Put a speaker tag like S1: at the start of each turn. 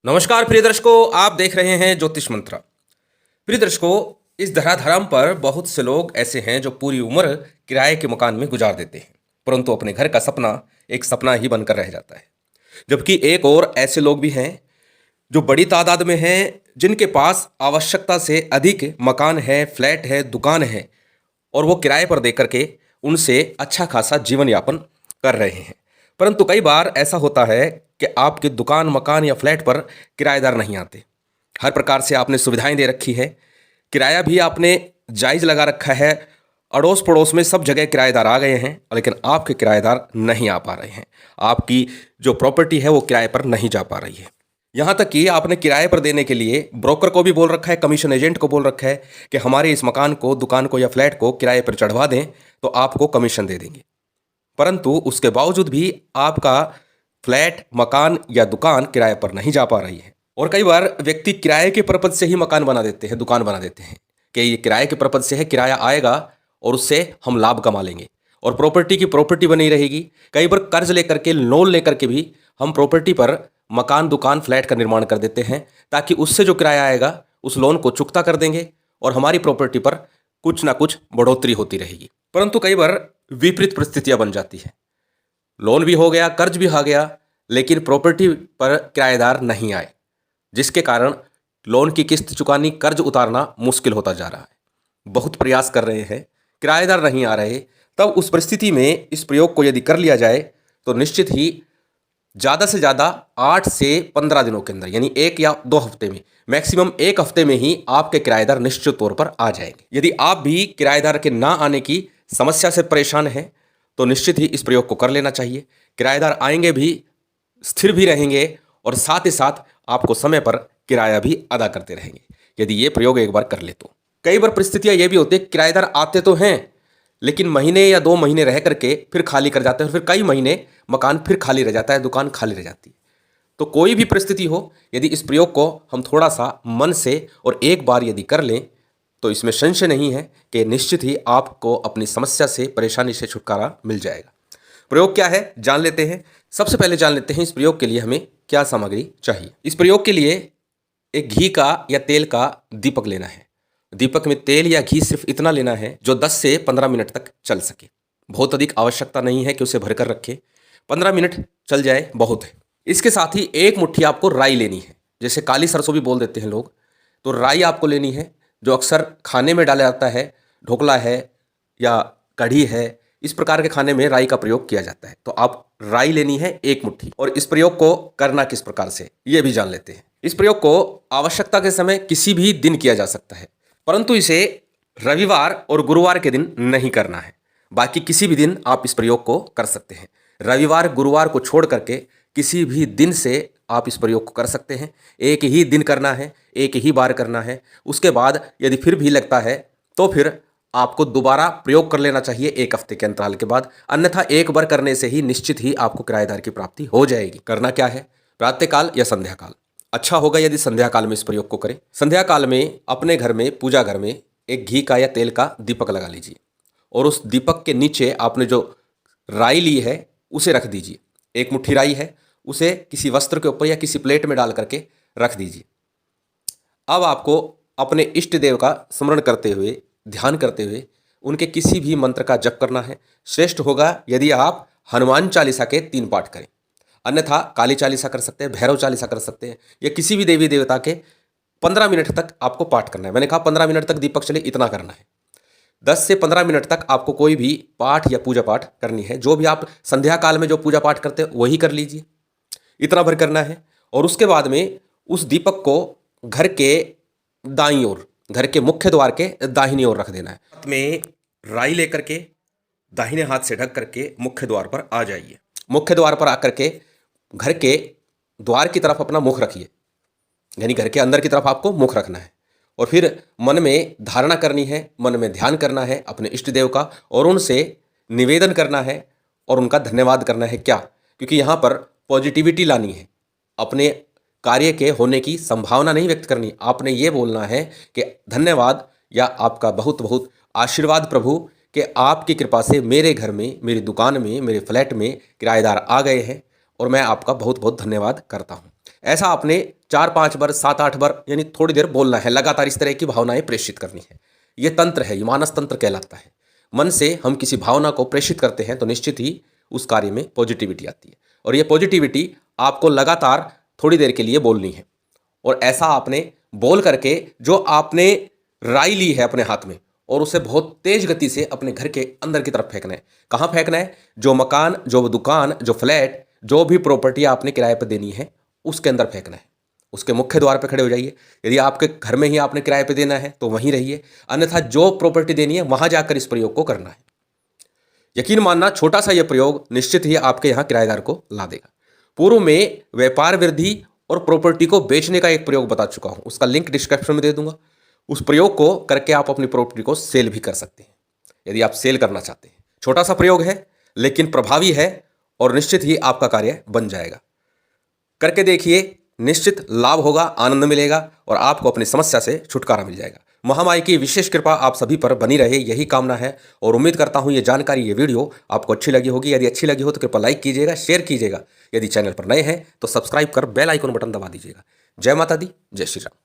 S1: नमस्कार प्रिय दर्शकों, आप देख रहे हैं ज्योतिष मंत्र। प्रिय दर्शकों, इस धराधाम पर बहुत से लोग ऐसे हैं जो पूरी उम्र किराए के मकान में गुजार देते हैं, परंतु अपने घर का सपना एक सपना ही बनकर रह जाता है। जबकि एक और ऐसे लोग भी हैं जो बड़ी तादाद में हैं, जिनके पास आवश्यकता से अधिक मकान है, फ्लैट है, दुकान है, और वो किराए पर दे करके उनसे अच्छा खासा जीवन यापन कर रहे हैं। परंतु कई बार ऐसा होता है कि आपके दुकान, मकान या फ्लैट पर किराएदार नहीं आते। हर प्रकार से आपने सुविधाएं दे रखी है, किराया भी आपने जायज़ लगा रखा है, अड़ोस पड़ोस में सब जगह किराएदार आ गए हैं, लेकिन आपके किराएदार नहीं आ पा रहे हैं। आपकी जो प्रॉपर्टी है वो किराए पर नहीं जा पा रही है। यहाँ तक कि आपने किराए पर देने के लिए ब्रोकर को भी बोल रखा है, कमीशन एजेंट को बोल रखा है कि हमारे इस मकान को, दुकान को या फ्लैट को किराए पर चढ़वा दें तो आपको कमीशन दे देंगे। परंतु उसके बावजूद भी आपका फ्लैट, मकान या दुकान किराए पर नहीं जा पा रही है। और कई बार व्यक्ति किराए के पर्पज से ही मकान बना देते हैं, दुकान बना देते हैं कि ये किराए के पर्पज से है, किराया आएगा और उससे हम लाभ कमा लेंगे, और प्रॉपर्टी की प्रॉपर्टी बनी रहेगी। कई बार कर्ज लेकर के, लोन लेकर के भी हम प्रॉपर्टी पर मकान, दुकान, फ्लैट का निर्माण कर देते हैं, ताकि उससे जो किराया आएगा उस लोन को चुकता कर देंगे और हमारी प्रॉपर्टी पर कुछ ना कुछ बढ़ोतरी होती रहेगी। परंतु कई बार विपरीत परिस्थितियां बन जाती है, लोन भी हो गया, कर्ज भी आ गया, लेकिन प्रॉपर्टी पर किराएदार नहीं आए, जिसके कारण लोन की किस्त चुकानी, कर्ज उतारना मुश्किल होता जा रहा है। बहुत प्रयास कर रहे हैं, किराएदार नहीं आ रहे। तब उस परिस्थिति में इस प्रयोग को यदि कर लिया जाए तो निश्चित ही ज़्यादा से ज़्यादा 8 से 15 दिनों के अंदर, यानी 1 या 2 हफ्ते में, मैक्सिमम 1 हफ्ते में ही आपके किराएदार निश्चित तौर पर आ जाएंगे। यदि आप भी किराएदार के ना आने की समस्या से परेशान हैं तो निश्चित ही इस प्रयोग को कर लेना चाहिए। किराएदार आएंगे भी, स्थिर भी रहेंगे, और साथ ही साथ आपको समय पर किराया भी अदा करते रहेंगे, यदि ये प्रयोग एक बार कर ले तो। कई बार परिस्थितियां ये भी होती है, किराएदार आते तो हैं लेकिन महीने या 2 महीने रह करके फिर खाली कर जाते हैं, और फिर कई महीने मकान फिर खाली रह जाता है, दुकान खाली रह जाती है। तो कोई भी परिस्थिति हो, यदि इस प्रयोग को हम थोड़ा सा मन से और एक बार यदि कर लें तो इसमें संशय नहीं है कि निश्चित ही आपको अपनी समस्या से, परेशानी से छुटकारा मिल जाएगा। प्रयोग क्या है जान लेते हैं। सबसे पहले जान लेते हैं इस प्रयोग के लिए हमें क्या सामग्री चाहिए। इस प्रयोग के लिए एक घी का या तेल का दीपक लेना है। दीपक में तेल या घी सिर्फ इतना लेना है जो 10 से 15 मिनट तक चल सके। बहुत अधिक आवश्यकता नहीं है कि उसे भरकर रखें, 15 मिनट चल जाए बहुत है। इसके साथ ही एक मुट्ठी आपको राई लेनी है, जैसे काली सरसों भी बोल देते हैं लोग, तो राई आपको लेनी है, जो अक्सर खाने में डाला जाता है, ढोकला है या कढ़ी है, इस प्रकार के खाने में राई का प्रयोग किया जाता है। तो आप राई लेनी है 1 मुट्ठी। और इस प्रयोग को करना किस प्रकार से, ये भी जान लेते हैं। इस प्रयोग को आवश्यकता के समय किसी भी दिन किया जा सकता है, परंतु इसे रविवार और गुरुवार के दिन नहीं करना है। बाकी किसी भी दिन आप इस प्रयोग को कर सकते हैं। रविवार, गुरुवार को छोड़ करके किसी भी दिन से आप इस प्रयोग को कर सकते हैं। एक ही दिन करना है, एक ही बार करना है। उसके बाद यदि फिर भी लगता है तो फिर आपको दोबारा प्रयोग कर लेना चाहिए 1 हफ्ते के अंतराल के बाद। अन्यथा एक बार करने से ही निश्चित ही आपको किराएदार की प्राप्ति हो जाएगी। करना क्या है, प्रातःकाल या संध्या काल। अच्छा होगा यदि संध्या काल में इस प्रयोग को करें। संध्या काल में अपने घर में, पूजा घर में एक घी का या तेल का दीपक लगा लीजिए, और उस दीपक के नीचे आपने जो राई ली है उसे रख दीजिए। 1 मुट्ठी राई है, उसे किसी वस्त्र के ऊपर या किसी प्लेट में डाल करके रख दीजिए। अब आपको अपने इष्ट देव का स्मरण करते हुए, ध्यान करते हुए उनके किसी भी मंत्र का जप करना है। श्रेष्ठ होगा यदि आप हनुमान चालीसा के 3 पाठ करें, अन्यथा काली चालीसा कर सकते हैं, भैरव चालीसा कर सकते हैं, या किसी भी देवी देवता के 15 मिनट तक आपको पाठ करना है। मैंने कहा 15 मिनट तक दीपक चले, इतना करना है। 10 से 15 मिनट तक आपको कोई भी पाठ या पूजा पाठ करनी है। जो भी आप संध्या काल में जो पूजा पाठ करते हैं वही कर लीजिए, इतना भर करना है। और उसके बाद में उस दीपक को घर के दाईं ओर, घर के मुख्य द्वार के दाहिनी ओर रख देना है। हाथ में राई लेकर के दाहिने हाथ से ढक करके मुख्य द्वार पर आ जाइए। मुख्य द्वार पर आकर के घर के द्वार की तरफ अपना मुख रखिए, यानी घर के अंदर की तरफ आपको मुख रखना है। और फिर मन में धारणा करनी है, मन में ध्यान करना है अपने इष्ट देव का, और उनसे निवेदन करना है और उनका धन्यवाद करना है। क्या? क्योंकि यहाँ पर पॉजिटिविटी लानी है, अपने कार्य के होने की संभावना नहीं व्यक्त करनी। आपने ये बोलना है कि धन्यवाद या आपका बहुत बहुत आशीर्वाद प्रभु, कि आपकी कृपा से मेरे घर में, मेरी दुकान में, मेरे फ्लैट में किराएदार आ गए हैं, और मैं आपका बहुत बहुत धन्यवाद करता हूँ। ऐसा आपने 4-5 बार 7-8 बार यानी थोड़ी देर बोलना है, लगातार इस तरह की भावनाएं प्रेषित करनी है। ये तंत्र है, ये मानस तंत्र कहलाता है। मन से हम किसी भावना को प्रेषित करते हैं तो निश्चित ही उस कार्य में पॉजिटिविटी आती है, और ये पॉजिटिविटी आपको लगातार थोड़ी देर के लिए बोलनी है। और ऐसा आपने बोल करके जो आपने राई ली है अपने हाथ में, और उसे बहुत तेज गति से अपने घर के अंदर की तरफ फेंकना है। कहाँ फेंकना है? जो मकान, जो दुकान, जो फ्लैट, जो भी प्रॉपर्टी आपने किराए पर देनी है उसके अंदर फेंकना है। उसके मुख्य द्वार पर खड़े हो जाइए। यदि आपके घर में ही आपने किराए पर देना है तो वहीं रहिए, अन्यथा जो प्रॉपर्टी देनी है वहां जाकर इस प्रयोग को करना है। यकीन मानना, छोटा सा यह प्रयोग निश्चित ही आपके यहाँ किराएदार को ला देगा। पूर्व में व्यापार वृद्धि और प्रॉपर्टी को बेचने का एक प्रयोग बता चुका हूं, उसका लिंक डिस्क्रिप्शन में दे दूंगा। उस प्रयोग को करके आप अपनी प्रॉपर्टी को सेल भी कर सकते हैं, यदि आप सेल करना चाहते हैं। छोटा सा प्रयोग है लेकिन प्रभावी है, और निश्चित ही आपका कार्य बन जाएगा। करके देखिए, निश्चित लाभ होगा, आनंद मिलेगा और आपको अपनी समस्या से छुटकारा मिल जाएगा। महामाई की विशेष कृपा आप सभी पर बनी रहे, यही कामना है। और उम्मीद करता हूं ये जानकारी, ये वीडियो आपको अच्छी लगी होगी। यदि अच्छी लगी हो तो कृपया लाइक कीजिएगा, शेयर कीजिएगा। यदि चैनल पर नए हैं तो सब्सक्राइब कर बेल आइकन बटन दबा दीजिएगा। जय माता दी, जय श्री राम।